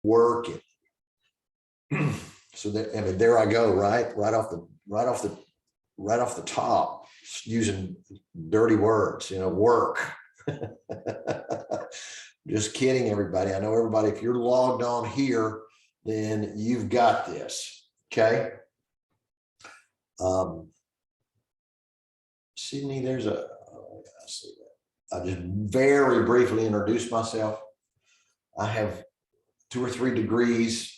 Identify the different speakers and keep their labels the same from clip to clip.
Speaker 1: work it. So that, I mean, there I go, right off the top, using dirty words, work. Just kidding, everybody. I know everybody, if you're logged on here, then you've got this. Okay. Sydney, there's I see that. I just very briefly introduced myself. I have 2 or 3 degrees.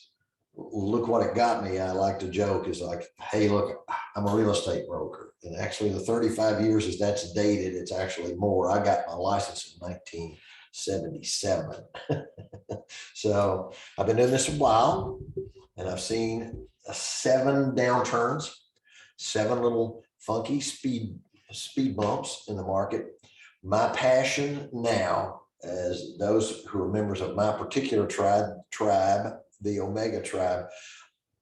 Speaker 1: Look what it got me. I like to joke is like, hey, look, I'm a real estate broker. And actually the 35 years is that's dated. It's actually more. I got my license in 1977. So I've been doing this a while, and I've seen 7 downturns, 7 little funky speed bumps in the market. My passion now, as those who are members of my particular tribe, the Omega tribe,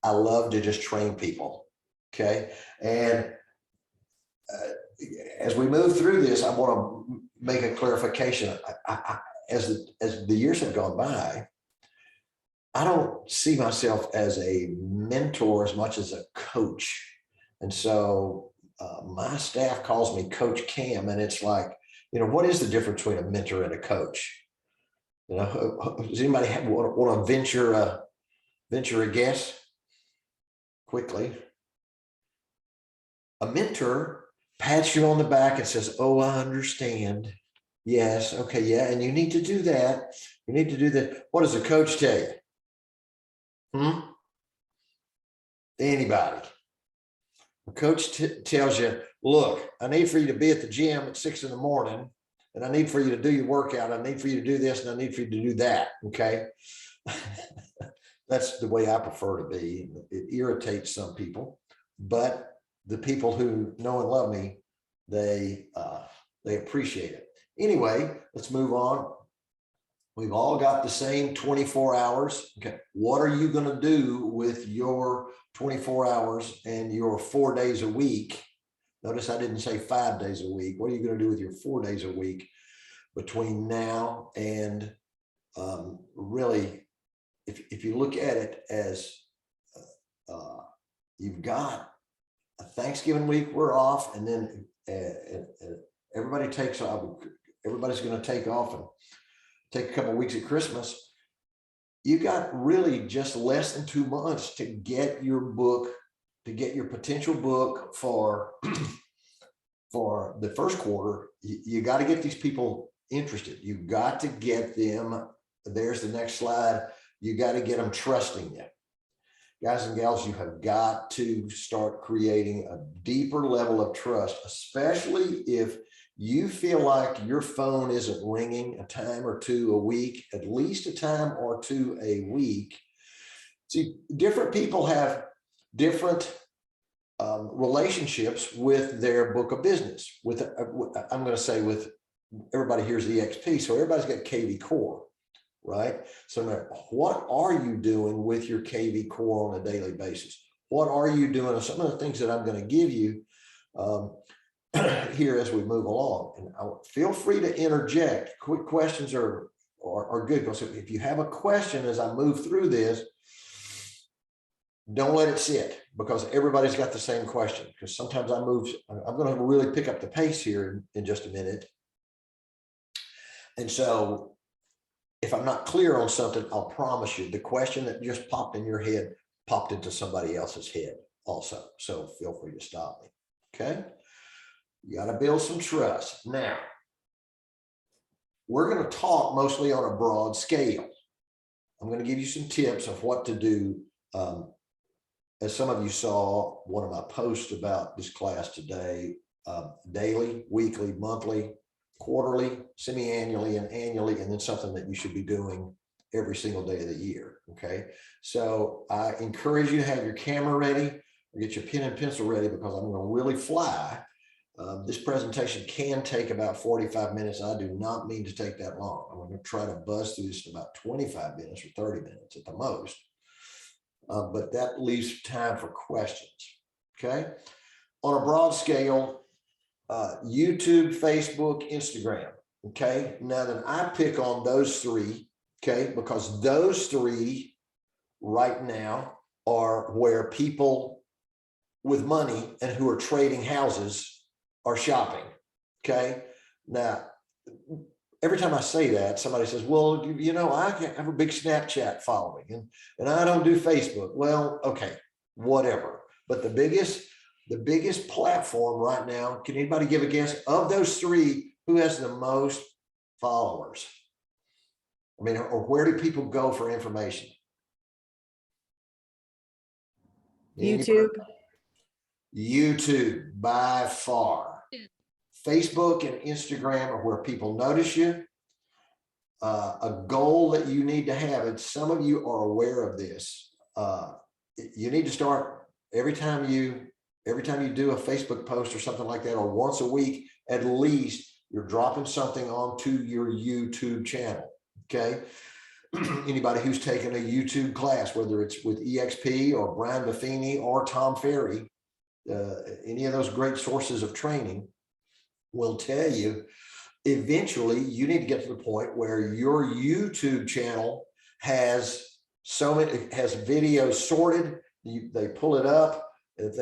Speaker 1: I love to just train people. Okay. And as we move through this, I want to make a clarification. As the years have gone by, I don't see myself as a mentor as much as a coach. And so my staff calls me Coach Cam, and it's like, what is the difference between a mentor and a coach? Does anybody want to venture a guess quickly? A mentor pats you on the back and says, oh, I understand. Yes. Okay. Yeah. And you need to do that. You need to do that. What does a coach tell you? Anybody? A coach tells you, look, I need for you to be at the gym at 6 in the morning, and I need for you to do your workout. I need for you to do this, and I need for you to do that. Okay. That's the way I prefer to be. It irritates some people, but the people who know and love me, they appreciate it. Anyway, let's move on. We've all got the same 24 hours. Okay. What are you going to do with your 24 hours and your 4 days a week? Notice I didn't say 5 days a week. What are you going to do with your 4 days a week between now and really, if you look at it as you've got a Thanksgiving week, we're off, and then everybody takes off. Everybody's going to take off and take a couple of weeks at Christmas. You got really just less than 2 months to get your book, to get your potential book for the first quarter. You got to get these people interested. You got to get them. There's the next slide. You got to get them trusting you. Guys and gals, you have got to start creating a deeper level of trust, especially if you feel like your phone isn't ringing a time or two a week, at least a time or two a week. See, different people have different relationships with their book of business. I'm going to say with everybody here's EXP, so everybody's got KV Core, right? So now, what are you doing with your KV Core on a daily basis? What are you doing? Some of the things that I'm going to give you here as we move along, and feel free to interject. Quick questions are good, because if you have a question as I move through this, don't let it sit, because everybody's got the same question. Because sometimes I'm going to really pick up the pace here in just a minute, and so if I'm not clear on something, I'll promise you the question that just popped in your head popped into somebody else's head also. So feel free to stop me. Okay. You got to build some trust. Now, we're going to talk mostly on a broad scale. I'm going to give you some tips of what to do. As some of you saw one of my posts about this class today, daily, weekly, monthly, quarterly, semi-annually, and annually, and then something that you should be doing every single day of the year. Okay. So I encourage you to have your camera ready, or get your pen and pencil ready, because I'm going to really fly. This presentation can take about 45 minutes. I do not mean to take that long. I'm going to try to buzz through this in about 25 minutes or 30 minutes at the most. But that leaves time for questions. Okay. On a broad scale, YouTube, Facebook, Instagram. Okay. Now that I pick on those 3 okay? Because those three right now are where people with money and who are trading houses are shopping, okay? Now, every time I say that, somebody says, well, you know, I have a big Snapchat following and I don't do Facebook. Well, okay, whatever. But the biggest platform right now, can anybody give a guess of those three, who has the most followers? I mean, or where do people go for information?
Speaker 2: YouTube.
Speaker 1: YouTube by far. Facebook and Instagram are where people notice you. A goal that you need to have, and some of you are aware of this. You need to start every time you do a Facebook post or something like that, or once a week, at least you're dropping something onto your YouTube channel. Okay. Anybody who's taken a YouTube class, whether it's with EXP or Brian Buffini or Tom Ferry, any of those great sources of training will tell you eventually you need to get to the point where your YouTube channel has videos sorted. They pull it up. If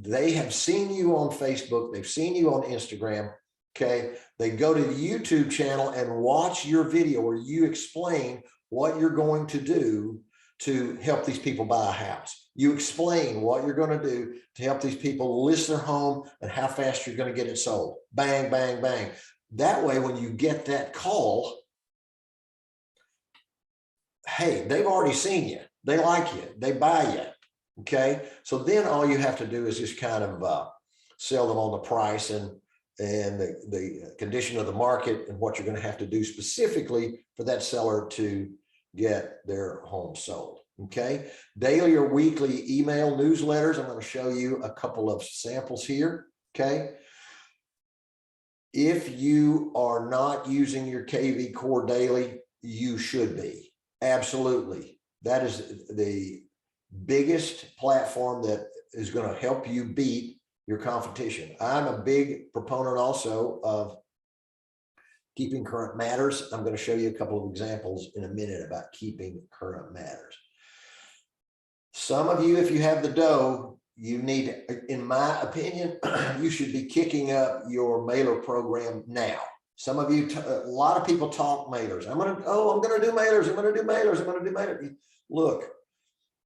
Speaker 1: they have seen you on Facebook, they've seen you on Instagram. Okay, they go to the YouTube channel and watch your video where you explain what you're going to do to help these people buy a house. You explain what you're going to do to help these people list their home and how fast you're going to get it sold. Bang, bang, bang. That way, when you get that call, hey, they've already seen you. They like you. They buy you. Okay. So then all you have to do is just kind of sell them on the price and the condition of the market and what you're going to have to do specifically for that seller to get their home sold. Okay. Daily or weekly email newsletters. I'm going to show you a couple of samples here. Okay. If you are not using your KV Core daily, you should be. Absolutely. That is the biggest platform that is going to help you beat your competition. I'm a big proponent also of keeping current matters. I'm going to show you a couple of examples in a minute about keeping current matters. Some of you, if you have the dough, you need, in my opinion, you should be kicking up your mailer program now. Some of you, a lot of people talk mailers. I'm going to do mailers. I'm going to do mailers. I'm going to do mailers. Look,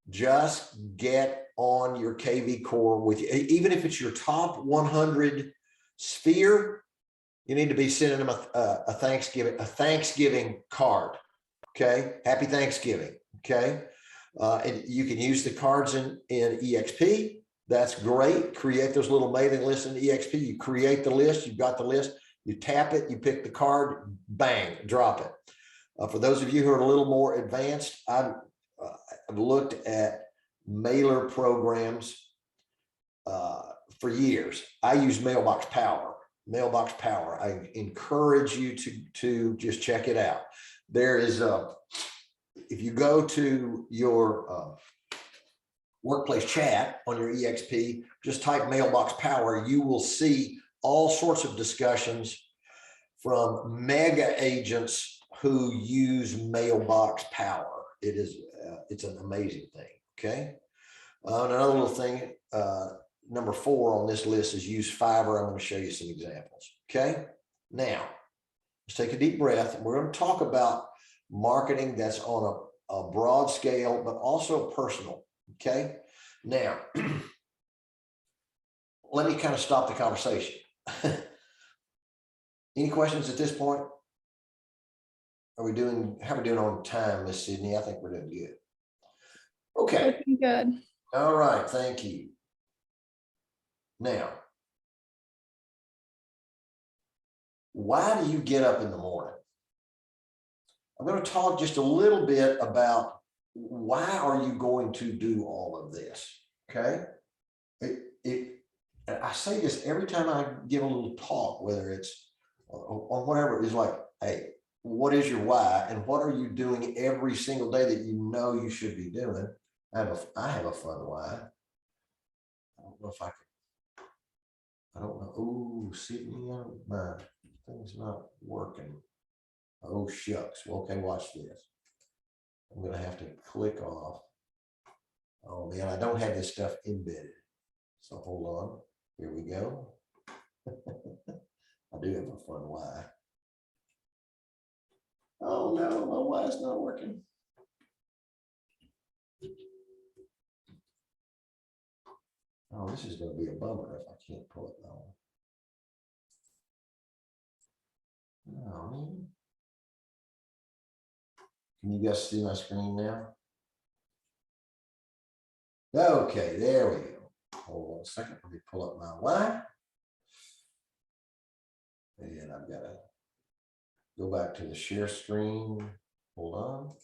Speaker 1: just get on your KV Core with you. Even if it's your top 100 sphere, you need to be sending them a Thanksgiving card. Okay. Happy Thanksgiving. Okay. And you can use the cards in EXP. That's great. Create those little mailing lists in EXP. You create the list. You've got the list. You tap it. You pick the card. Bang. Drop it. For those of you who are a little more advanced, I've looked at mailer programs for years. I use Mailbox Power. Mailbox Power. I encourage you to just check it out. There is if you go to your workplace chat on your EXP, just type Mailbox Power, you will see all sorts of discussions from mega agents who use Mailbox Power. It is it's an amazing thing. Okay. And another little thing, number 4 on this list is use Fiverr. I'm going to show you some examples. Okay. Now let's take a deep breath. We're going to talk about marketing that's on a broad scale, but also personal. Okay. Now, let me kind of stop the conversation. Any questions at this point? How are we doing on time, Miss Sydney? I think we're doing good. Okay.
Speaker 2: Looking good.
Speaker 1: All right. Thank you. Now, why do you get up in the morning? I'm going to talk just a little bit about why are you going to do all of this? Okay. I say this every time I give a little talk, whether it's on whatever, it's like, hey, what is your why? And what are you doing every single day that you know you should be doing? I have a fun why. I don't know if I can. I don't know. Oh, Sydney, my thing's not working. Oh, shucks. Well, okay, watch this. I'm gonna have to click off. Oh man, I don't have this stuff embedded. So hold on, here we go. I do have a fun Y. Oh no, my Y is not working. Oh, this is gonna be a bummer if I can't pull it now. Oh, man. Can you guys see my screen now? Okay, there we go. Hold on a second, let me pull up my Y. And I've got to go back to the share screen. Hold on.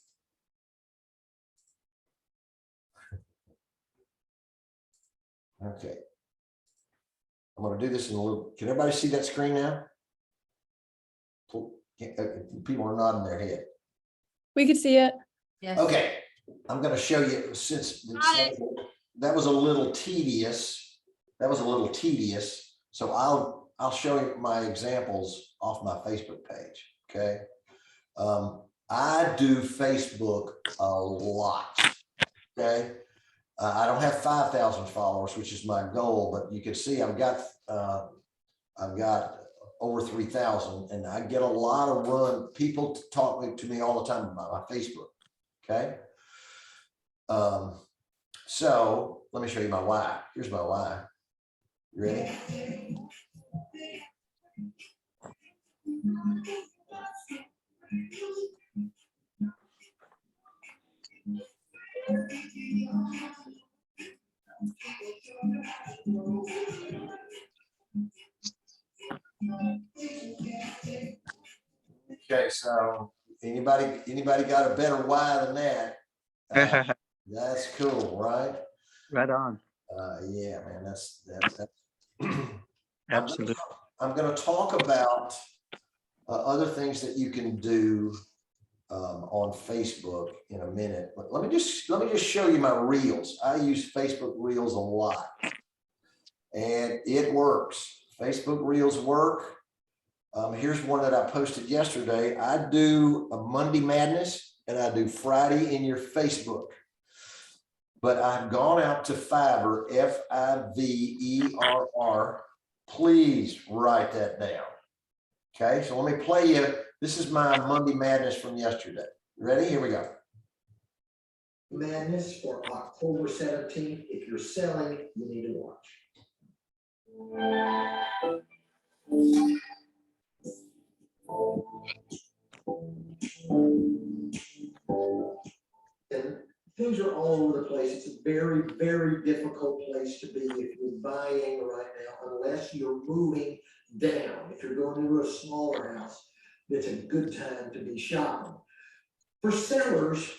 Speaker 1: Okay. I'm going to do this in a little. Can everybody see that screen now? People are nodding their head.
Speaker 2: We could see it.
Speaker 3: Yes.
Speaker 1: Okay. I'm going to show you since that was a little tedious. That was a little tedious. So I'll show you my examples off my Facebook page. Okay. I do Facebook a lot. Okay. I don't have 5,000 followers, which is my goal, but you can see I've got over 3,000, and I get a lot of people talk to me all the time about my Facebook. Okay. So let me show you my Y. Here's my Y. You ready? Okay, so anybody got a better Y than that? That's cool, right?
Speaker 4: Right on.
Speaker 1: Yeah, man, that's
Speaker 4: Absolutely.
Speaker 1: I'm going to talk about other things that you can do on Facebook in a minute. But let me just show you my reels. I use Facebook Reels a lot, and it works. Facebook Reels work. Here's one that I posted yesterday. I do a Monday Madness and I do Friday in your Facebook. But I've gone out to Fiverr, Fiverr. Please write that down. Okay, so let me play you. This is my Monday Madness from yesterday. Ready? Here we go. Madness for October 17th. If you're selling, you need to watch. And things are all over the place. It's a very, very difficult place to be if you're buying right now, unless you're moving down. If you're going into a smaller house, it's a good time to be shopping. For sellers,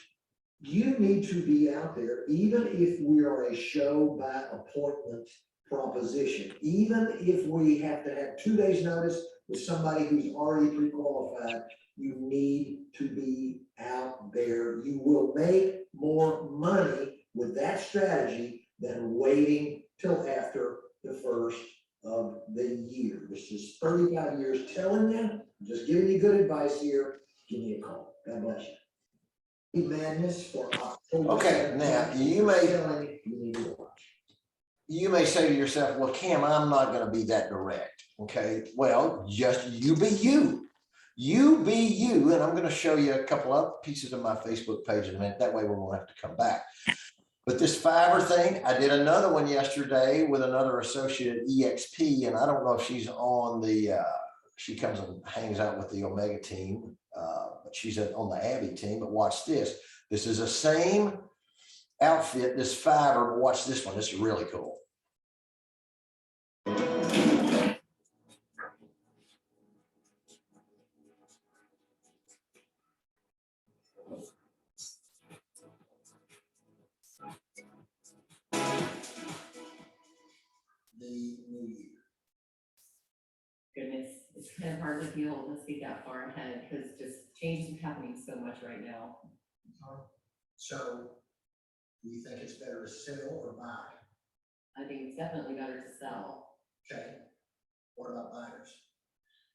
Speaker 1: you need to be out there, even if we are a show by appointment proposition, even if we have to have 2 days notice with somebody who's already pre-qualified, you need to be out there. You will make more money with that strategy than waiting till after the first of the year. This is 35 years telling you, just giving you good advice here. Give me a call. God bless you. Madness for October. Okay, now you may say to yourself, well, Cam, I'm not going to be that direct. Okay, well, just you be you. You be you. And I'm going to show you a couple of pieces of my Facebook page in a minute. That way we won't have to come back. But this Fiverr thing, I did another one yesterday with another associate at EXP. And I don't know if she's on the, she comes and hangs out with the Omega team. But she's on the Abby team. But watch this. This is the same outfit, this Fiverr, but watch this one. This is really cool. The new year.
Speaker 3: Goodness, it's kind of hard to feel to see that far ahead because just change is happening so much right now.
Speaker 1: So do you think it's better to sell or buy?
Speaker 3: I think it's definitely better to sell.
Speaker 1: Okay. What about buyers?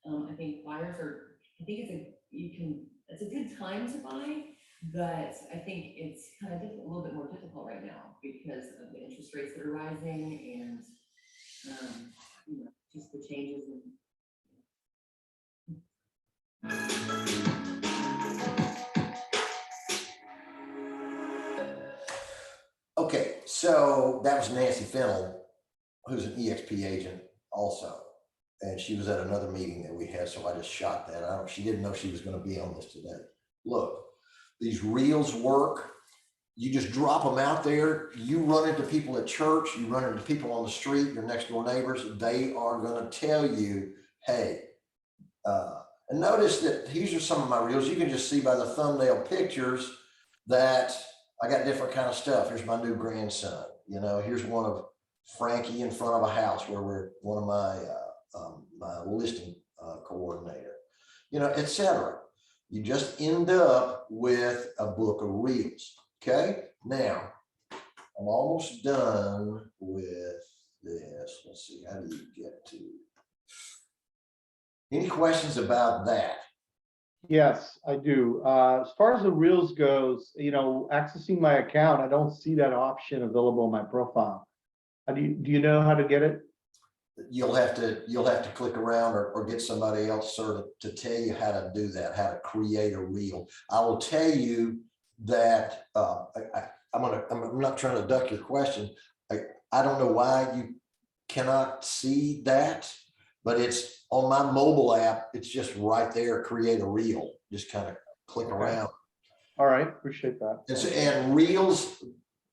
Speaker 3: I think buyers are, I think it's a good time to buy, But I think it's kind of a little bit more difficult right now because of the interest rates that are rising and, just the changes in.
Speaker 1: Okay, so that was Nancy Fennell, who's an EXP agent also. And she was at another meeting that we had, so I just shot that out. She didn't know she was gonna be on this today. Look, these reels work. You just drop them out there. You run into people at church, you run into people on the street, your next door neighbors, they are gonna tell you, hey, and notice that these are some of my reels. You can just see by the thumbnail pictures that I got different kind of stuff. Here's my new grandson. Here's one of Frankie in front of a house where we're one of my listing coordinator, etc. You just end up with a book of reels. Okay, now I'm almost done with this. Let's see, how do you get to? Any questions about that?
Speaker 4: Yes, I do. As far as the Reels goes, accessing my account, I don't see that option available in my profile. Do you know how to get it?
Speaker 1: You'll have to click around or get somebody else, sir, to tell you how to do that, how to create a reel. I will tell you that I'm not trying to duck your question. I don't know why you cannot see that, but it's on my mobile app. It's just right there. Create a reel. Just kind of click around.
Speaker 4: All right, appreciate that.
Speaker 1: And reels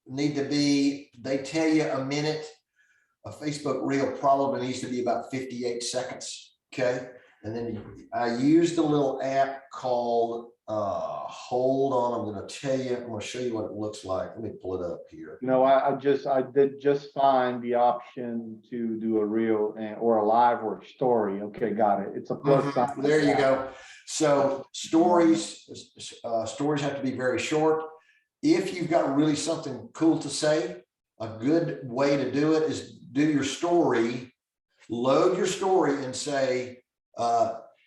Speaker 1: need to be, they tell you a minute. A Facebook reel probably needs to be about 58 seconds. Okay. And then I used a little app called, hold on, I'm going to show you what it looks like. Let me pull it up here.
Speaker 4: I did just find the option to do a reel or a live or a story. Okay, got it. It's a plus sign.
Speaker 1: There you go. So stories have to be very short. If you've got really something cool to say, a good way to do it is do your story, load your story and say,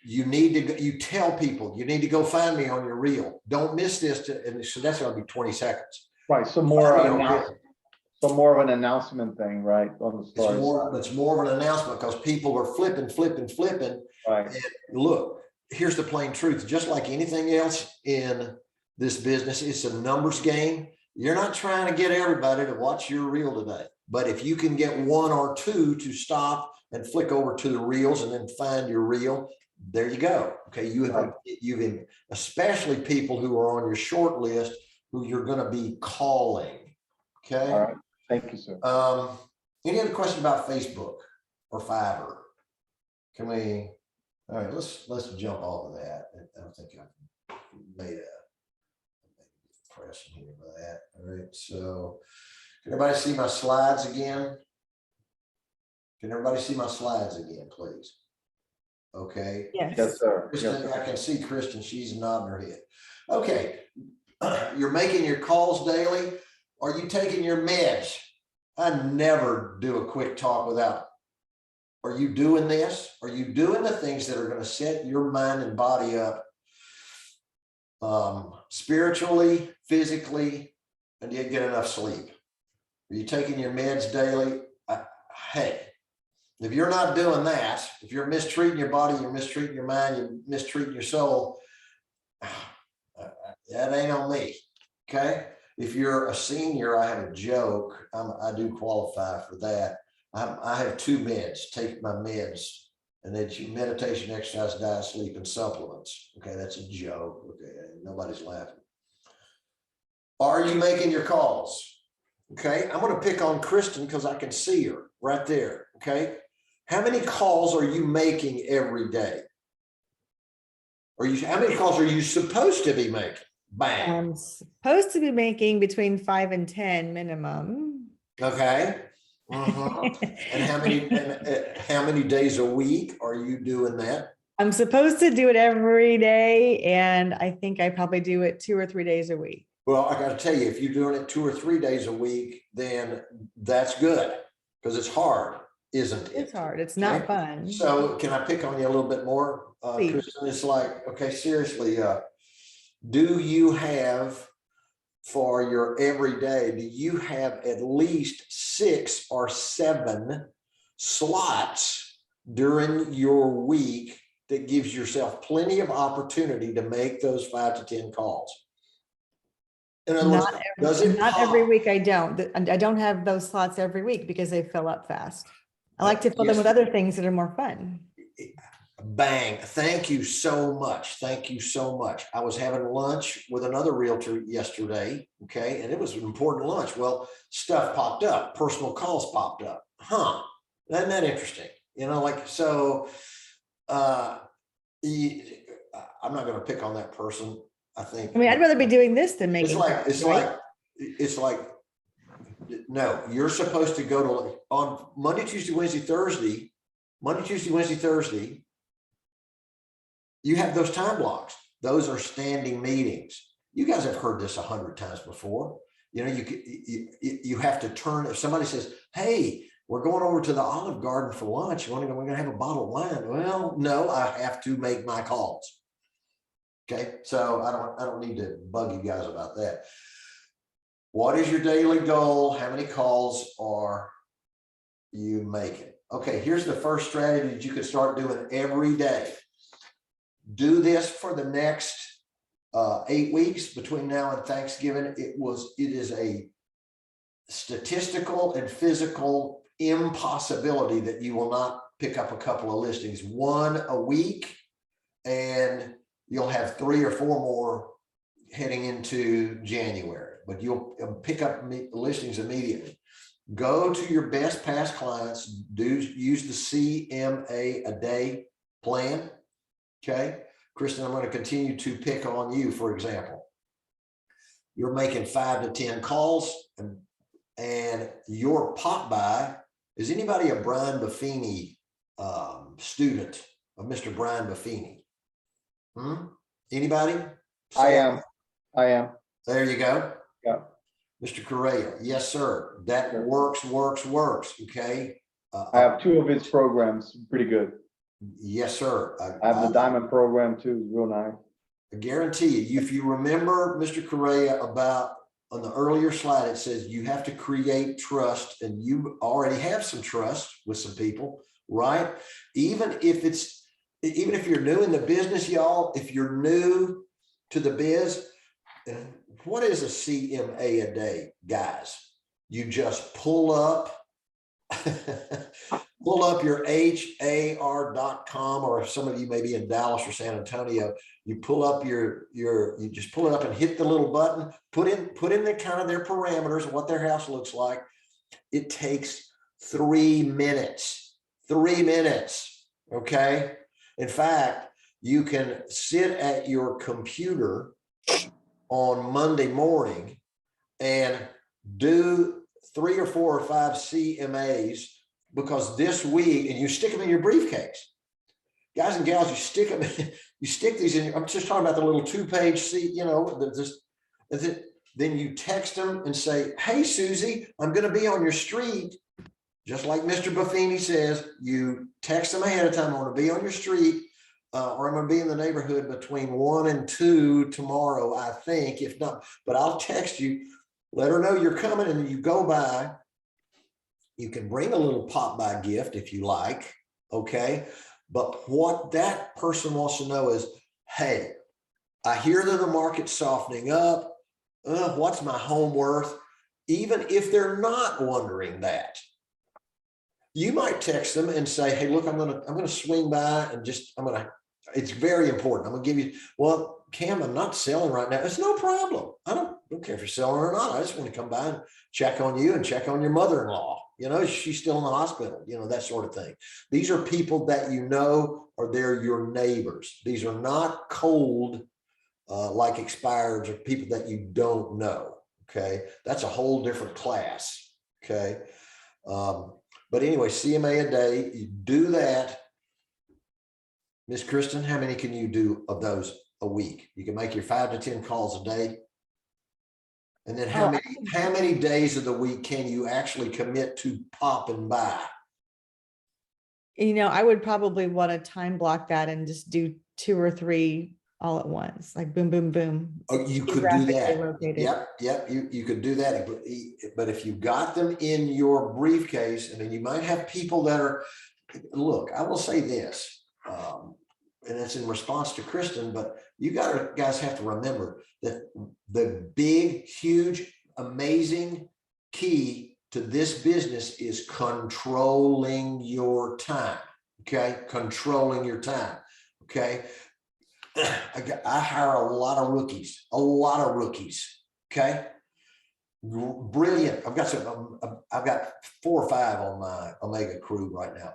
Speaker 1: you tell people you need to go find me on your reel. Don't miss this. And so that's going to be 20 seconds.
Speaker 4: Right. So more of an announcement thing, right? On the story.
Speaker 1: It's more of an announcement because people are flipping.
Speaker 4: Right.
Speaker 1: And look, here's the plain truth. Just like anything else in this business, it's a numbers game. You're not trying to get everybody to watch your reel today. But if you can get one or two to stop and flick over to the reels and then find your reel, there you go. Okay, you've especially people who are on your short list who you're going to be calling. Okay.
Speaker 4: All right. Thank you, sir.
Speaker 1: Any other question about Facebook or Fiverr? All right, let's jump off of that. I don't think I made a impression here by that. All right, so can everybody see my slides again? Can everybody see my slides again, please? Okay.
Speaker 4: Yes, sir.
Speaker 1: Kristen, I can see Kristen, she's nodding her head. Okay, you're making your calls daily. Are you taking your meds? I never do a quick talk without, are you doing this? Are you doing the things that are going to set your mind and body up spiritually, physically, and you get enough sleep? Are you taking your meds daily? Hey, if you're not doing that, if you're mistreating your body, you're mistreating your mind, you're mistreating your soul, that ain't on me. Okay. If you're a senior, I have a joke. I do qualify for that. I have 2 meds. Take my meds, and that's meditation, exercise, diet, sleep, and supplements. Okay, that's a joke. Okay, nobody's laughing. Are you making your calls? Okay, I'm going to pick on Kristen because I can see her right there. Okay, how many calls are you making every day? How many calls are you supposed to be making? Bang.
Speaker 5: I'm supposed to be making between 5 and 10 minimum.
Speaker 1: Okay. And how many days a week are you doing that?
Speaker 5: I'm supposed to do it every day, and I think I probably do it 2 or 3 days a week.
Speaker 1: Well, I got to tell you, if you're doing it 2 or 3 days a week, then that's good because it's hard, isn't it?
Speaker 5: It's hard. It's not
Speaker 1: Okay.
Speaker 5: fun.
Speaker 1: So can I pick on you a little bit more?
Speaker 5: Please.
Speaker 1: Kristen, it's like, okay, seriously, do you have for your everyday, do you have at least 6 or 7 slots during your week that gives yourself plenty of opportunity to make those 5 to 10 calls? In other words, does it
Speaker 5: Not every
Speaker 1: pop?
Speaker 5: week I don't. I don't have those slots every week because they fill up fast. I like to fill them
Speaker 1: Yes.
Speaker 5: with other things that are more fun.
Speaker 1: Bang. Thank you so much. Thank you so much. I was having lunch with another realtor yesterday. Okay. And it was an important lunch. Well, stuff popped up, personal calls popped up. Huh. Isn't that interesting? You know, like, so, I'm not going to pick on that person. I think.
Speaker 5: I mean, I'd rather be doing this than
Speaker 1: It's
Speaker 5: making.
Speaker 1: like,
Speaker 5: calls, right?
Speaker 1: it's like, no, you're supposed to go to on Monday, Tuesday, Wednesday, Thursday, you have those time blocks. Those are standing meetings. You guys have heard this 100 times before. You know, you have to turn, if somebody says, hey, we're going over to the Olive Garden for lunch. We're going to have a bottle of wine. Well, no, I have to make my calls. Okay, so I don't need to bug you guys about that. What is your daily goal? How many calls are you making? Okay, here's the first strategy that you could start doing every day. Do this for the next 8 weeks between now and Thanksgiving. It is a statistical and physical impossibility that you will not pick up a couple of listings, 1 a week, and you'll have 3 or 4 more heading into January, but you'll pick up listings immediately. Go to your best past clients, use the CMA a day plan. Okay, Kristen, I'm going to continue to pick on you, for example. You're making 5 to 10 calls, and your pop by, is anybody a Brian Buffini student of Mr. Brian Buffini? Anybody?
Speaker 4: I am.
Speaker 1: There you go.
Speaker 4: Yeah.
Speaker 1: Mr. Correa. Yes, sir. That works. Okay.
Speaker 4: I have 2 of his programs, pretty good.
Speaker 1: Yes, sir.
Speaker 4: I have the Diamond program too, real nice.
Speaker 1: I guarantee you, if you remember Mr. Correa about on the earlier slide, it says you have to create trust, and you already have some trust with some people, right? Even if you're new in the business, y'all, if you're new to the biz, what is a CMA a day, guys? You just pull up your HAR.com, or if some of you may be in Dallas or San Antonio, you pull up you just pull it up and hit the little button, put in the kind of their parameters of what their house looks like. It takes 3 minutes. 3 minutes. Okay. In fact, you can sit at your computer on Monday morning and do 3 or 4 or 5 CMAs, because this week, and you stick them in your briefcase. Guys and gals, you stick them, you stick these in, I'm just talking about the little 2-page seat, you know, then you text them and say, hey, Susie, I'm going to be on your street. Just like Mr. Buffini says, you text them ahead of time, I'm going to be on your street, or I'm going to be in the neighborhood between 1 and 2 tomorrow, I think, if not, but I'll text you, let her know you're coming, and you go by. You can bring a little pop by gift if you like, okay? But what that person wants to know is, hey, I hear that the market's softening up. What's my home worth? Even if they're not wondering that, you might text them and say, hey, look, I'm gonna swing by and it's very important. I'm gonna give you, well, Cam, I'm not selling right now. It's no problem. I don't care if you're selling or not. I just want to come by and check on you and check on your mother-in-law. You know, she's still in the hospital, you know, that sort of thing. These are people that you know, or they're your neighbors. These are not cold, like expireds, or people that you don't know. Okay. That's a whole different class. Okay. But anyway, CMA a day, you do that. Miss Kristen, how many can you do of those a week? You can make your 5 to 10 calls a day. And then how many days of the week can you actually commit to popping by?
Speaker 5: You know, I would probably want to time block that and just do 2 or 3 all at once, like boom, boom, boom.
Speaker 1: Oh, you could do
Speaker 5: geographically
Speaker 1: that.
Speaker 5: rotated.
Speaker 1: Yep, you could do that. But if you got them in your briefcase, and then you might have people that are, look, I will say this, and it's in response to Kristen, but you guys have to remember that the big, huge, amazing key to this business is controlling your time. Okay, controlling your time. Okay. I hire a lot of rookies. Okay. Brilliant. I've got 4 or 5 on my Omega crew right now.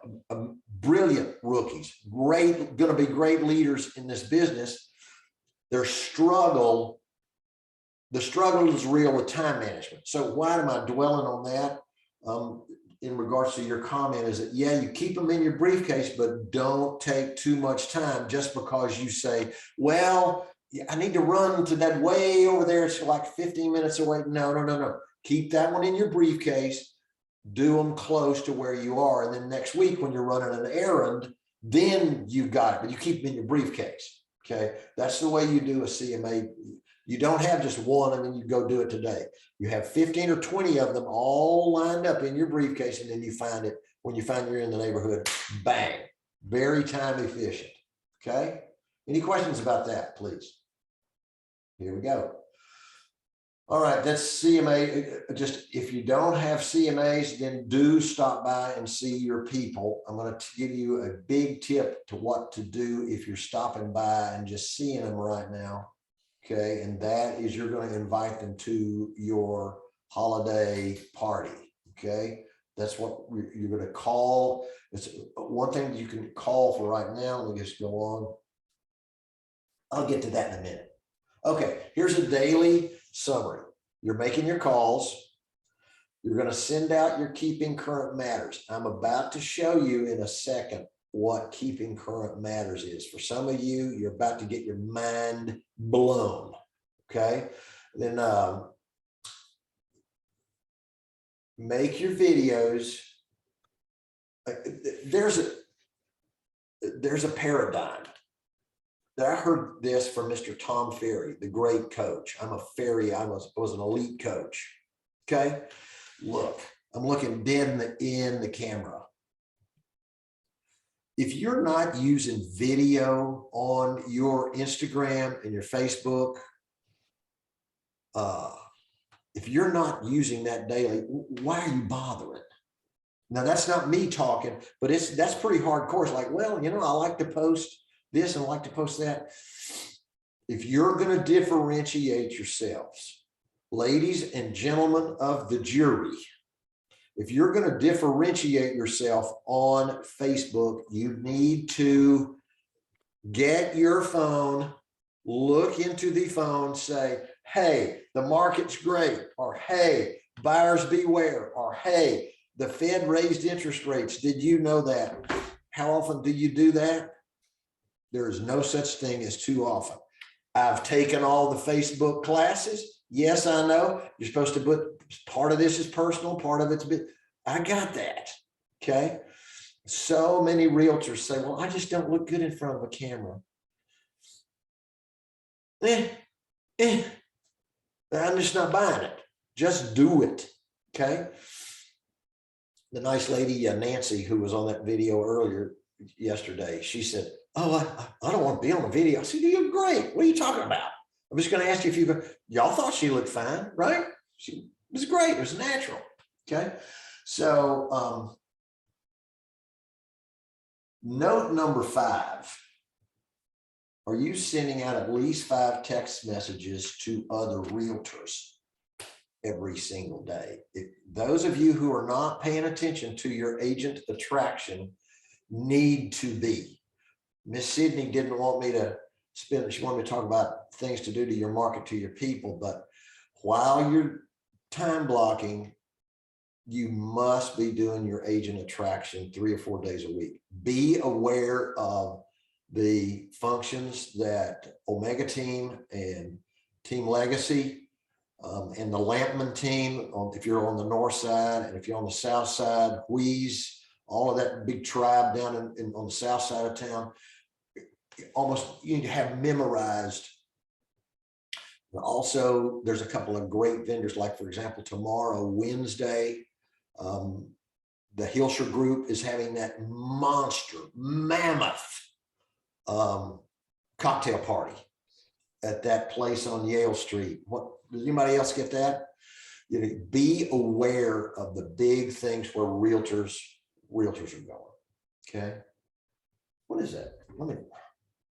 Speaker 1: Brilliant rookies, going to be great leaders in this business. The struggle is real with time management. So why am I dwelling on that? In regards to your comment, is that, yeah, you keep them in your briefcase, but don't take too much time just because you say, well, I need to run to that way over there. It's like 15 minutes away. No. Keep that one in your briefcase, do them close to where you are. And then next week when you're running an errand, then you've got it, but you keep them in your briefcase. Okay. That's the way you do a CMA. You don't have just one and then you go do it today. You have 15 or 20 of them all lined up in your briefcase, and then you find it when you find you're in the neighborhood, bang, very time efficient. Okay. Any questions about that, please? Here we go. All right, that's CMA. Just if you don't have CMAs, then do stop by and see your people. I'm going to give you a big tip to what to do if you're stopping by and just seeing them right now. Okay, and that is you're going to invite them to your holiday party. Okay, that's what you're going to call. It's one thing you can call for right now. Let me just go on. I'll get to that in a minute. Okay, here's a daily summary. You're making your calls. You're going to send out your keeping current matters. I'm about to show you in a second what keeping current matters is. For some of you, you're about to get your mind blown. Okay, then make your videos. There's a paradigm. I heard this from Mr. Tom Ferry, the great coach. I'm a Ferry. I was an elite coach. Okay, look, I'm looking dead in the camera. If you're not using video on your Instagram and your Facebook, if you're not using that daily, why are you bothering? Now that's not me talking, but that's pretty hardcore. It's like, well, you know, I like to post this and I like to post that. If you're going to differentiate yourselves, ladies and gentlemen of the jury, if you're going to differentiate yourself on Facebook, you need to get your phone, look into the phone, say, hey, the market's great, or hey, buyers beware, or hey, the Fed raised interest rates. Did you know that? How often do you do that? There is no such thing as too often. I've taken all the Facebook classes. Yes, I know you're supposed to put part of this is personal, part of it's bit. I got that. Okay. So many realtors say, well, I just don't look good in front of a camera. I'm just not buying it. Just do it. Okay. The nice lady, Nancy, who was on that video earlier yesterday, she said, oh, I don't want to be on the video. I said, you're great. What are you talking about? I'm just going to ask you if y'all thought she looked fine, right? She was great. It was natural. Okay. So note number 5. Are you sending out at least 5 text messages to other realtors every single day? If those of you who are not paying attention to your agent attraction need to be. Miss Sydney didn't want me to spend, she wanted me to talk about things to do to your market, to your people, but while you're time blocking, you must be doing your agent attraction 3 or 4 days a week. Be aware of the functions that Omega Team and Team Legacy and the Lampman team, if you're on the north side, and if you're on the south side, Wheeze, all of that big tribe down on the south side of town, almost, you need to have memorized. Also, there's a couple of great vendors, like for example, tomorrow, Wednesday, the Hilscher Group is having that monster, mammoth cocktail party at that place on Yale Street. What, does anybody else get that? You know, be aware of the big things where realtors are going. Okay. What is that?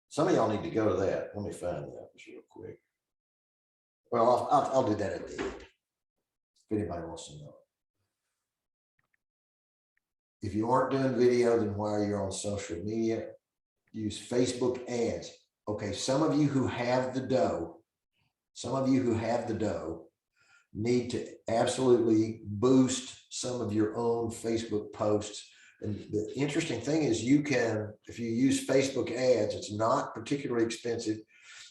Speaker 1: Some of y'all need to go to that. Let me find that real quick. Well, I'll do that at the end. If anybody wants to know. If you aren't doing video, then while you're on social media, use Facebook ads. Okay, some of you who have the dough, need to absolutely boost some of your own Facebook posts. And the interesting thing is you can, if you use Facebook ads, it's not particularly expensive.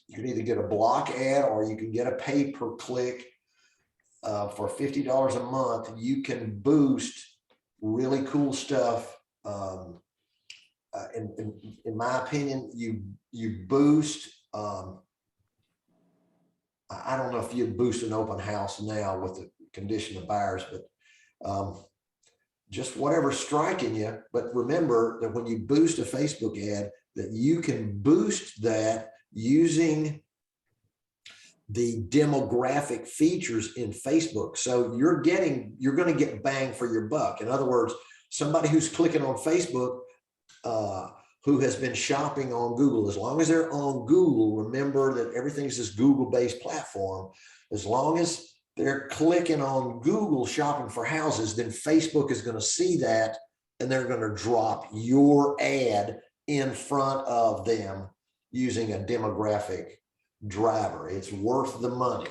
Speaker 1: You can either get a block ad or you can get a pay per click for $50 a month. You can boost really cool stuff. In my opinion, you boost, I don't know if you'd boost an open house now with the condition of buyers, but just whatever's striking you. But remember that when you boost a Facebook ad, that you can boost that using the demographic features in Facebook. So you're going to get bang for your buck. In other words, somebody who's clicking on Facebook, who has been shopping on Google, as long as they're on Google, remember that everything's this Google-based platform. As long as they're clicking on Google shopping for houses, then Facebook is going to see that and they're going to drop your ad in front of them using a demographic driver. It's worth the money.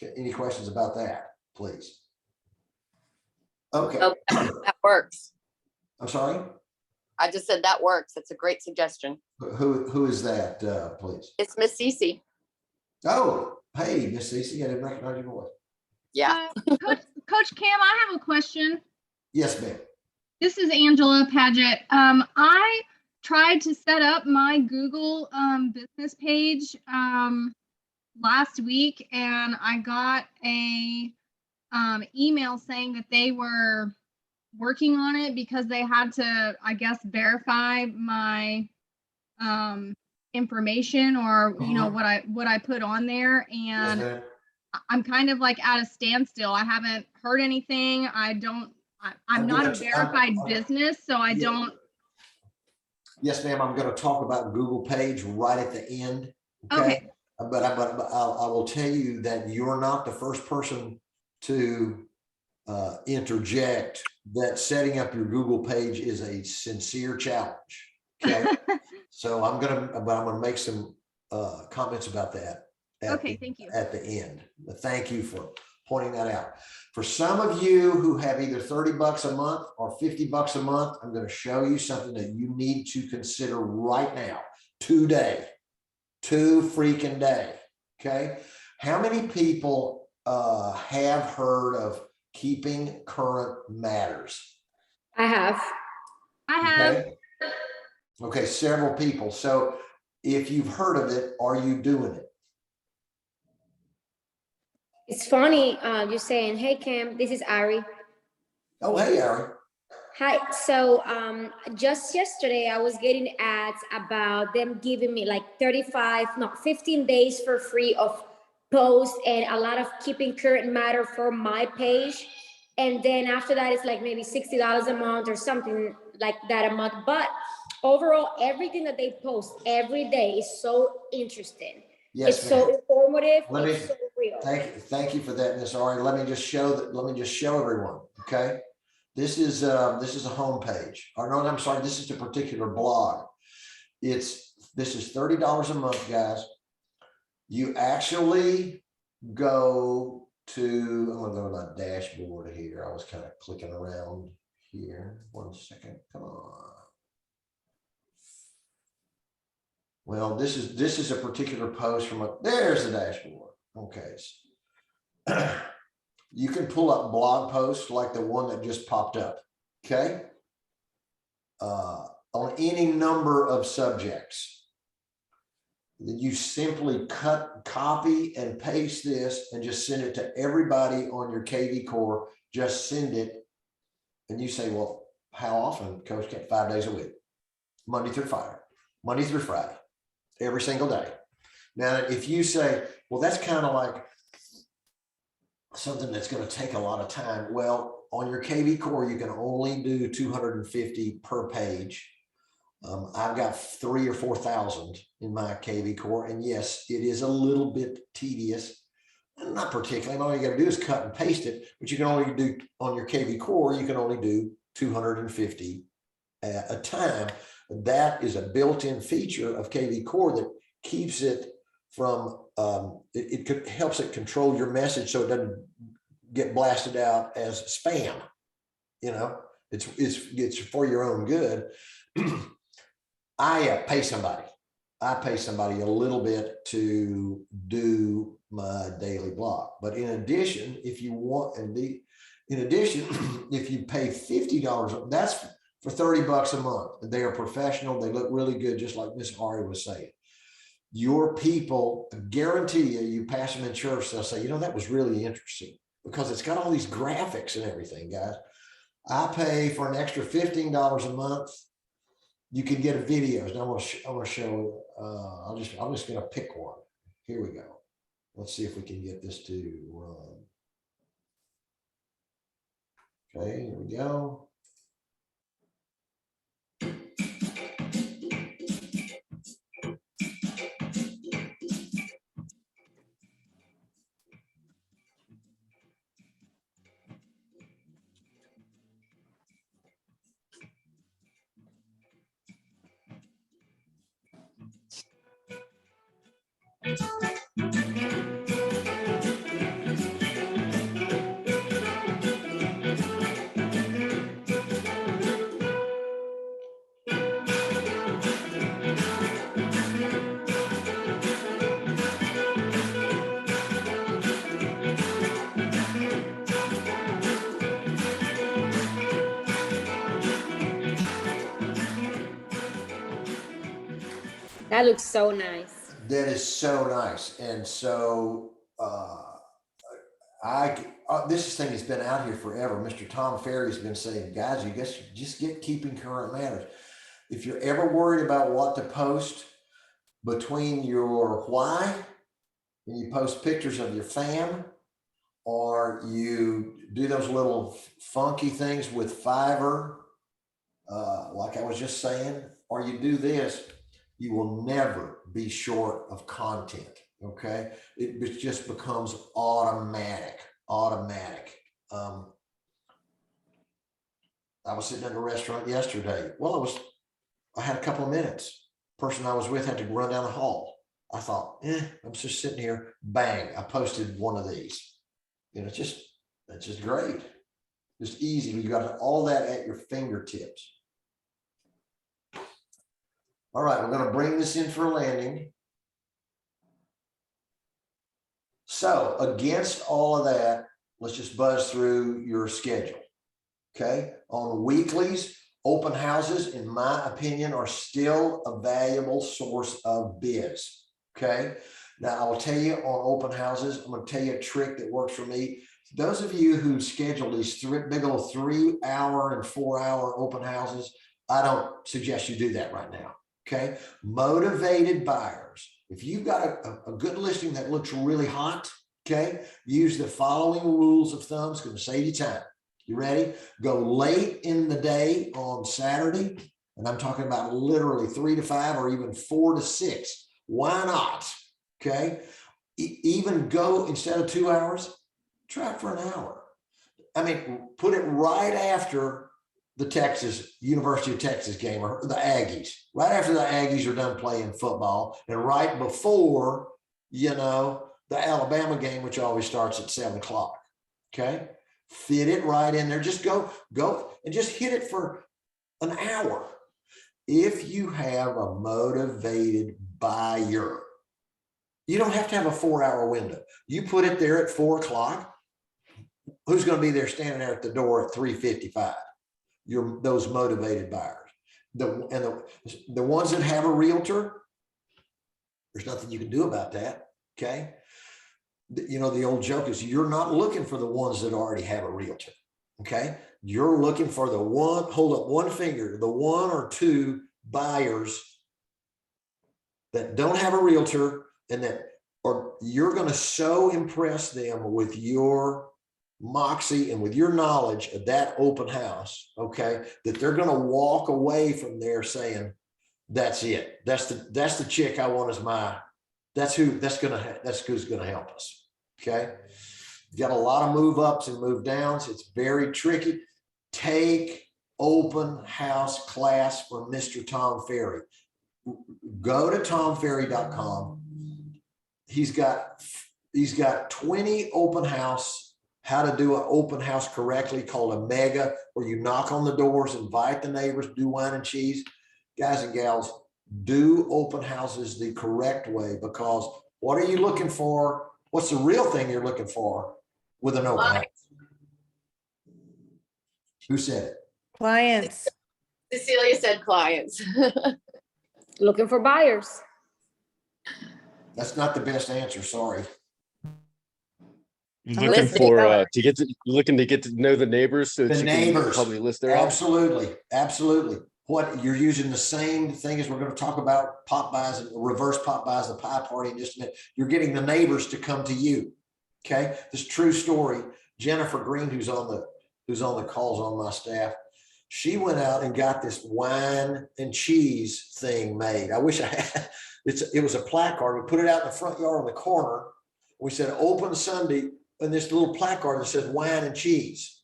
Speaker 1: Okay, any questions about that, please? Okay.
Speaker 6: Oh, that works.
Speaker 1: I'm sorry?
Speaker 6: I just said that works. That's a great suggestion.
Speaker 1: Who is that, please?
Speaker 6: It's Miss Cece.
Speaker 1: Oh, hey, Miss Cece, I didn't recognize your voice.
Speaker 6: Yeah.
Speaker 2: Coach Cam, I have a question.
Speaker 1: Yes, ma'am.
Speaker 2: This is Angela Paget. I tried to set up my Google business page last week, and I got a email saying that they were working on it because they had to, I guess, verify my information or what I put on there, and
Speaker 1: Yes,
Speaker 2: I'm kind of like at a standstill. I haven't heard anything. I'm not a verified business, so I don't.
Speaker 1: Yes, ma'am. I'm going to talk about Google page right at the end.
Speaker 2: Okay.
Speaker 1: But I will tell you that you're not the first person to interject that setting up your Google page is a sincere challenge. Okay. So I'm going to make some comments about that.
Speaker 2: Thank you.
Speaker 1: At the end. But thank you for pointing that out. For some of you who have either $30 a month or $50 a month, I'm going to show you something that you need to consider right now, today, freaking day. Okay. How many people have heard of Keeping Current Matters?
Speaker 7: I have.
Speaker 1: Okay, several people. So if you've heard of it, are you doing it?
Speaker 7: It's funny you're saying, hey, Cam, this is Ari.
Speaker 1: Oh, hey, Ari.
Speaker 7: Hi. So just yesterday, I was getting ads about them giving me like 15 days for free of posts and a lot of Keeping Current Matter for my page. And then after that, it's like maybe $60 a month or something like that a month. But overall, everything that they post every day is so interesting.
Speaker 1: Yes,
Speaker 7: it's so informative.
Speaker 1: Let
Speaker 7: it's so real.
Speaker 1: Thank you for that, Miss Ari. Let me just show everyone. Okay, this is a homepage. Or no, I'm sorry. This is a particular blog. This is $30 a month, guys. You actually go to. I'm gonna go to my dashboard here. I was kind of clicking around here. 1 second. Come on. Well, this is a particular post from there's the dashboard. Okay. You can pull up blog posts like the one that just popped up. Okay. On any number of subjects. You simply copy and paste this and just send it to everybody on your KV Core. Just send it. And you say, well, how often, Coach? 5 days a week, Monday through Friday, every single day. Now, if you say, well, that's kind of like something that's going to take a lot of time. Well, on your KV Core, you can only do 250 per page. I've got 3,000 or 4,000 in my KV Core. And yes, it is a little bit tedious. Not particularly. All you got to do is cut and paste it, but you can only do on your KV Core, you can only do 250 at a time. That is a built-in feature of KV Core that keeps it from, it helps it control your message so it doesn't get blasted out as spam. You know, it's for your own good. I pay somebody a little bit to do my daily block. But in addition, if you want, if you pay $50, that's for $30 a month. They are professional. They look really good, just like Miss Ari was saying. Your people, I guarantee you pass them in church, they'll say, you know, that was really interesting because it's got all these graphics and everything, guys. I pay for an extra $15 a month. You can get a videos. Now I'm gonna show. I'm just gonna pick one. Here we go. Let's see if we can get this to run. Okay, here we go.
Speaker 7: That looks so nice.
Speaker 1: That is so nice. And so this thing has been out here forever. Mr. Tom Ferry's been saying, guys, you guys just get Keeping Current Matters. If you're ever worried about what to post between your why, and you post pictures of your fam, or you do those little funky things with Fiverr, like I was just saying, or you do this, you will never be short of content. Okay. It just becomes automatic. I was sitting in a restaurant yesterday. Well, I had a couple of minutes. Person I was with had to run down the hall. I thought, I'm just sitting here. Bang. I posted one of these. You know, that's just great. Just easy. You got all that at your fingertips. All right, we're going to bring this in for a landing. So against all of that, let's just buzz through your schedule. Okay. On weeklies, open houses, in my opinion, are still a valuable source of biz. Okay. Now I will tell you on open houses, I'm going to tell you a trick that works for me. Those of you who schedule these big old 3-hour and 4-hour open houses, I don't suggest you do that right now. Okay. Motivated buyers. If you've got a good listing that looks really hot, okay, use the following rules of thumb. It's going to save you time. You ready? Go late in the day on Saturday. And I'm talking about literally 3 to 5 or even 4 to 6. Why not? Okay. Even go instead of 2 hours, try it for an hour. I mean, put it right after the University of Texas game, or the Aggies, right after the Aggies are done playing football, and right before, you know, the Alabama game, which always starts at 7 o'clock. Okay. Fit it right in there. Just go and just hit it for an hour. If you have a motivated buyer, you don't have to have a 4-hour window. You put it there at 4 o'clock. Who's going to be there standing there at the door at 3:55? Those motivated buyers. The ones that have a realtor, There's nothing you can do about that. Okay. You know, the old joke is you're not looking for the ones that already have a realtor. Okay. You're looking for the one, hold up one finger, the one or two buyers that don't have a realtor and that, or you're going to so impress them with your moxie and with your knowledge of that open house, okay, that they're going to walk away from there saying, that's it. That's the chick I want as that's who's going to help us. Okay. You got a lot of move ups and move downs. It's very tricky. Take open house class from Mr. Tom Ferry. Go to tomferry.com. He's got 20 open house, how to do an open house correctly, called a mega, where you knock on the doors, invite the neighbors, do wine and cheese. Guys and gals, do open houses the correct way, because what are you looking for? What's the real thing you're looking for with an open house? Who said it?
Speaker 5: Clients.
Speaker 6: Cecilia said clients.
Speaker 7: Looking for buyers.
Speaker 1: That's not the best answer, sorry.
Speaker 8: Looking
Speaker 6: Listen.
Speaker 8: for looking to get to know the neighbors so
Speaker 1: The
Speaker 8: that you can
Speaker 1: neighbors.
Speaker 8: probably list their house.
Speaker 1: Absolutely, absolutely. What you're using the same thing as we're going to talk about pop buys and reverse pop buys, the pie party in just a minute. You're getting the neighbors to come to you. Okay, this true story. Jennifer Green, who's on the calls on my staff, she went out and got this wine and cheese thing made. I wish I had. It was a placard. We put it out in the front yard on the corner. We said open Sunday, and this little placard that says wine and cheese.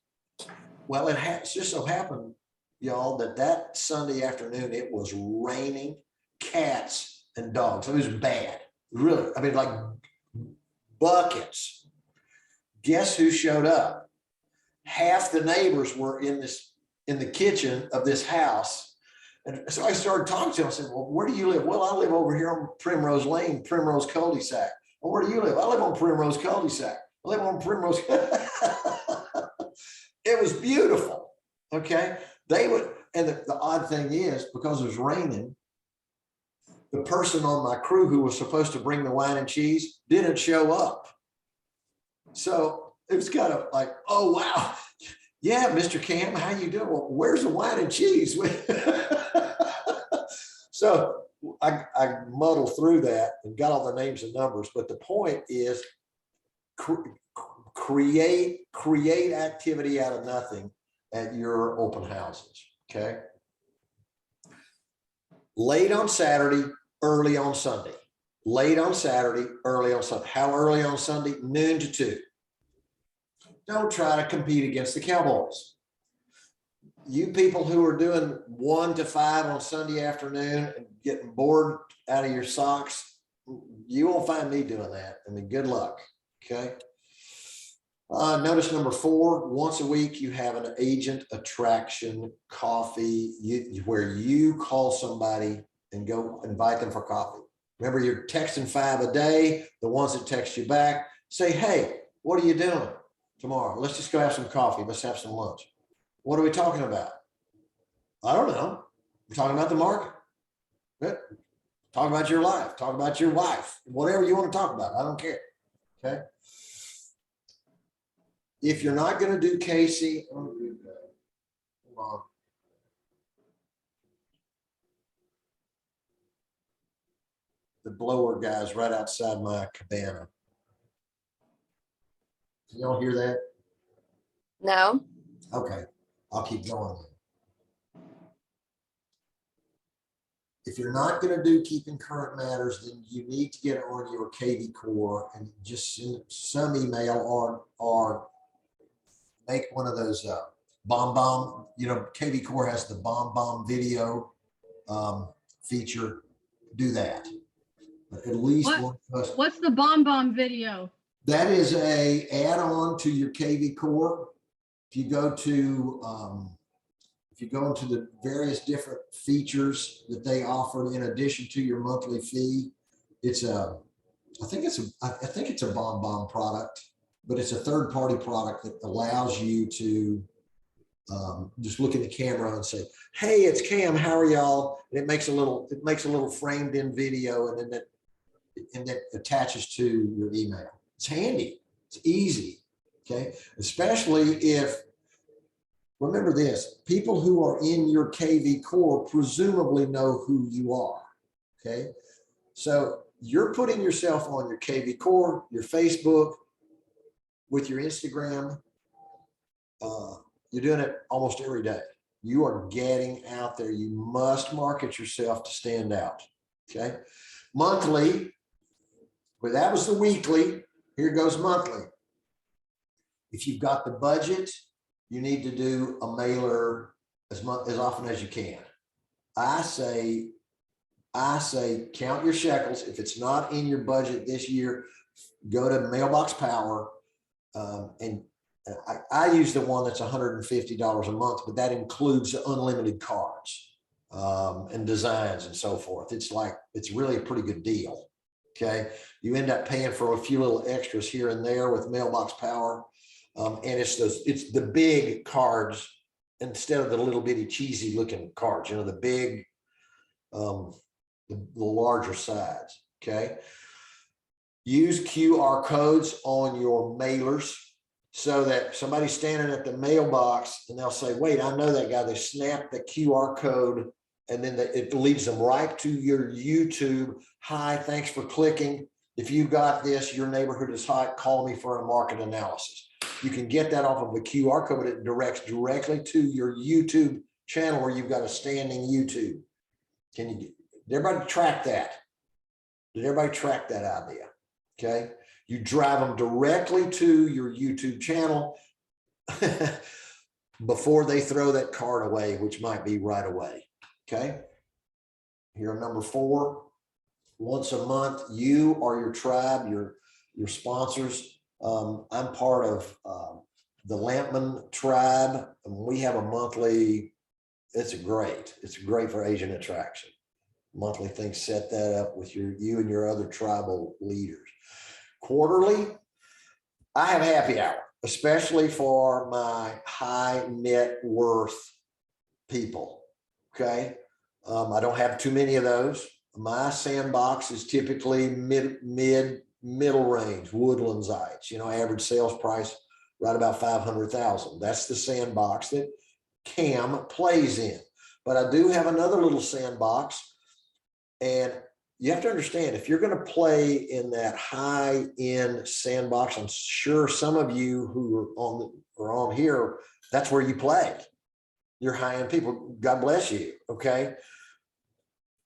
Speaker 1: Well, it just so happened, y'all, that Sunday afternoon it was raining cats and dogs. It was bad, really. I mean, like buckets. Guess who showed up? Half the neighbors were in the kitchen of this house. And so I started talking to him. I said, well, where do you live? Well, I live over here on Primrose Lane, Primrose Cul-de-sac. Well, where do you live? I live on Primrose Cul-de-sac. I live on Primrose. It was beautiful. Okay. They would, and the odd thing is, because it was raining, the person on my crew who was supposed to bring the wine and cheese didn't show up. So it was kind of like, oh, wow. Yeah, Mr. Cam, how you doing? Well, where's the wine and cheese? So I muddled through that and got all the names and numbers. But the point is create activity out of nothing at your open houses. Okay. Late on Saturday, early on Sunday. Late on Saturday, early on Sunday. How early on Sunday? Noon to 2. Don't try to compete against the Cowboys. You people who are doing 1 to 5 on Sunday afternoon and getting bored out of your socks, you won't find me doing that. I mean, good luck. Okay. Notice number 4, once a week, you have an agent attraction coffee where you call somebody and go invite them for coffee. Remember, you're texting 5 a day. The ones that text you back say, hey, what are you doing tomorrow? Let's just go have some coffee. Let's have some lunch. What are we talking about? I don't know. We're talking about the market. Talk about your life. Talk about your wife. Whatever you want to talk about. I don't care. Okay. If you're not going to do Casey, hold on. The blower guy's right outside my cabana. Can y'all hear that?
Speaker 6: No,
Speaker 1: Okay, I'll keep going. If you're not going to do keeping current matters, then you need to get on your KV Core and just send some email or make one of those BombBomb. You know, KV Core has the BombBomb video feature. Do that. But at least one person.
Speaker 2: What's the BombBomb video?
Speaker 1: That is a add-on to your KV Core. If you go to into the various different features that they offer in addition to your monthly fee, I think it's a BombBomb product, but it's a third-party product that allows you to just look in the camera and say, "Hey, it's Cam. How are y'all?" And it makes a little framed-in video, and then and that attaches to your email. It's handy. It's easy. Okay. Especially if, remember this, people who are in your KV core presumably know who you are. Okay. So you're putting yourself on your KV core, your Facebook, with your Instagram. You're doing it almost every day. You are getting out there. You must market yourself to stand out. Okay. Monthly, but that was the weekly. Here goes monthly. If you've got the budget, you need to do a mailer as often as you can. I say count your shekels. If it's not in your budget this year, go to Mailbox Power. And I use the one that's $150 a month, but that includes unlimited cards and designs and so forth. It's really a pretty good deal. Okay. You end up paying for a few little extras here and there with Mailbox Power. And it's the big cards instead of the little bitty cheesy looking cards, you know, the big, the larger size. Okay. Use QR codes on your mailers so that somebody's standing at the mailbox and they'll say, wait, I know that guy. They snap the QR code and then it leads them right to your YouTube. Hi, thanks for clicking. If you got this, your neighborhood is hot, call me for a market analysis. You can get that off of a QR code, but it directs directly to your YouTube channel where you've got a standing YouTube. Did everybody track that? Did everybody track that idea? Okay. You drive them directly to your YouTube channel before they throw that card away, which might be right away. Okay. Here, number 4, once a month, you or your tribe, your sponsors. I'm part of the Lampman tribe, and we have a monthly. It's great for agent attraction. Monthly thing, set that up with you and your other tribal leaders. Quarterly, I have happy hour, especially for my high net worth people. Okay. I don't have too many of those. My sandbox is typically middle range, Woodlandsites, you know, average sales price right about 500,000. That's the sandbox that Cam plays in. But I do have another little sandbox, and you have to understand, if you're going to play in that high end sandbox, I'm sure some of you who are on here, that's where you play. You're high end people. God bless you. Okay.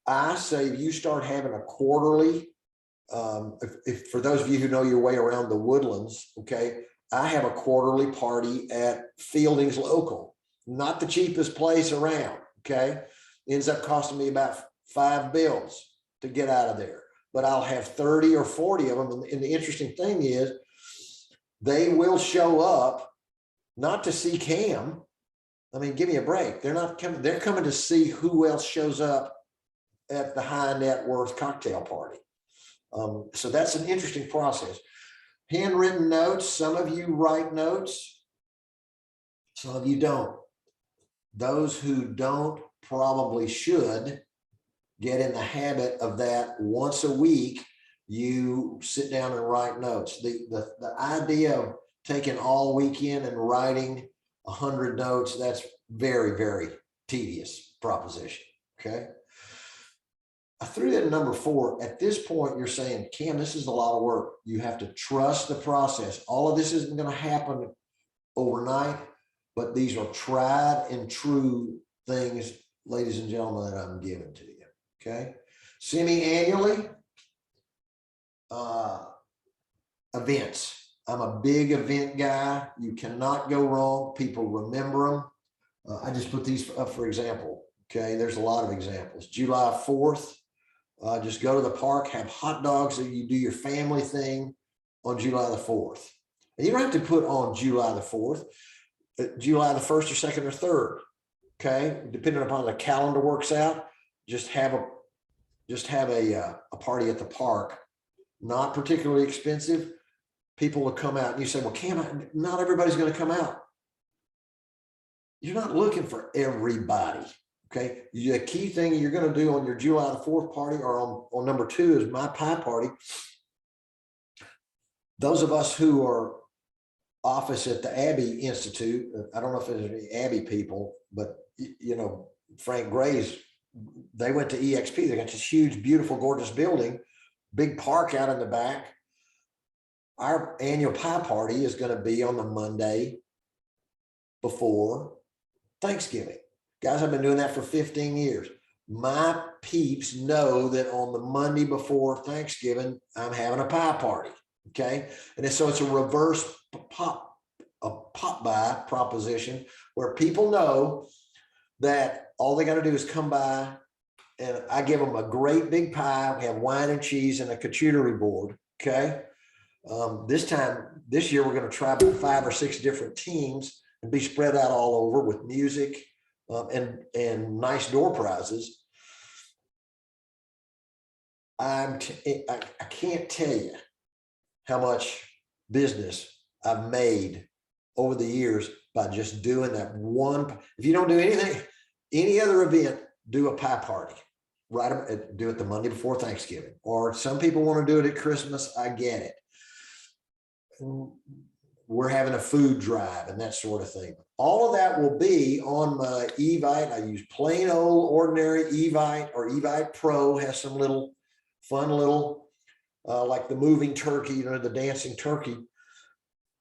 Speaker 1: I say you start having a quarterly, if for those of you who know your way around the Woodlands, okay, I have a quarterly party at Fielding's Local, not the cheapest place around. Okay. Ends up costing me about $5 to get out of there, but I'll have 30 or 40 of them. And the interesting thing is they will show up not to see Cam. I mean, give me a break. They're not coming. They're coming to see who else shows up at the high net worth cocktail party. So that's an interesting process. Handwritten notes. Some of you write notes. Some of you don't. Those who don't probably should get in the habit of that. Once a week, you sit down and write notes. The idea of taking all weekend and writing 100 notes, that's very, very tedious proposition. Okay. I threw that at number 4. At this point, you're saying, Cam, this is a lot of work. You have to trust the process. All of this isn't going to happen overnight, but these are tried and true things, ladies and gentlemen, that I'm giving to you. Okay. Semi-annually, events. I'm a big event guy. You cannot go wrong. People remember them. I just put these up for example. Okay. There's a lot of examples. July 4th. Just go to the park, have hot dogs, and you do your family thing on July the 4th. And you don't have to put on July the 4th, July the 1st or 2nd or 3rd. Okay. Depending upon how the calendar works out, just have a party at the park, not particularly expensive. People will come out and you say, well, Cam, not everybody's going to come out. You're not looking for everybody. Okay, the key thing you're gonna do on your July the 4th party or on number 2 is my pie party. Those of us who are office at the Abbey Institute, I don't know if there's any Abbey people, but you know, Frank Gray's, they went to EXP. They got this huge, beautiful, gorgeous building, big park out in the back. Our annual pie party is going to be on the Monday before Thanksgiving. Guys, I've been doing that for 15 years. My peeps know that on the Monday before Thanksgiving, I'm having a pie party. Okay. And so it's a reverse pop by proposition where people know that all they got to do is come by and I give them a great big pie. We have wine and cheese and a charcuterie board. Okay. This year, we're going to try about 5 or 6 different teams and be spread out all over with music and nice door prizes. I can't tell you how much business I've made over the years by just doing that one. If you don't do anything, any other event, do a pie party, right? Do it the Monday before Thanksgiving, or some people want to do it at Christmas. I get it. We're having a food drive and that sort of thing. All of that will be on my Evite. I use plain old ordinary Evite, or Evite Pro has some little fun little, like the moving turkey, you know, the dancing turkey.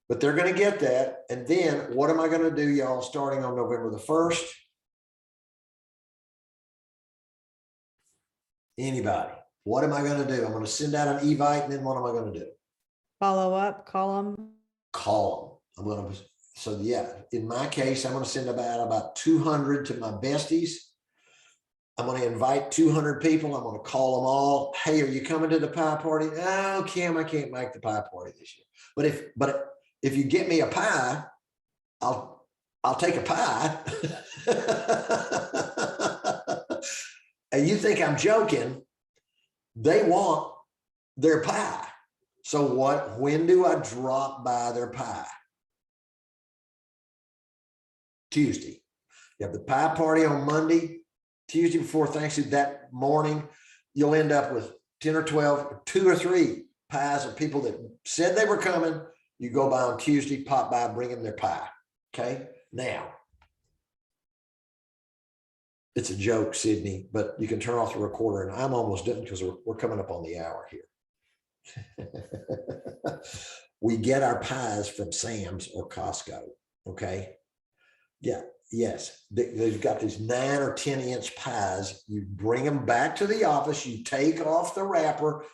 Speaker 1: But they're going to get that. And then what am I going to do, y'all, starting on November the 1st? Anybody? What am I going to do? I'm going to send out an Evite, and then what am I going to do?
Speaker 5: Follow up, call them.
Speaker 1: Call them. I'm going to, so yeah, in my case, I'm going to send about 200 to my besties. I'm going to invite 200 people. I'm going to call them all. Hey, are you coming to the pie party? Oh, Kim, I can't make the pie party this year. But if you get me a pie, I'll take a pie. And you think I'm joking? They want their pie. So when do I drop by their pie? Tuesday. You have the pie party on Monday, Tuesday before Thanksgiving. That morning, you'll end up with 10 or 12, or 2 or 3 pies of people that said they were coming. You go by on Tuesday, pop by, bring them their pie. Okay. Now, it's a joke, Sydney, but you can turn off the recorder, and I'm almost done because we're coming up on the hour here. We get our pies from Sam's or Costco. Okay. Yeah. Yes. They've got these 9 or 10 inch pies. You bring them back to the office. You take off the wrapper,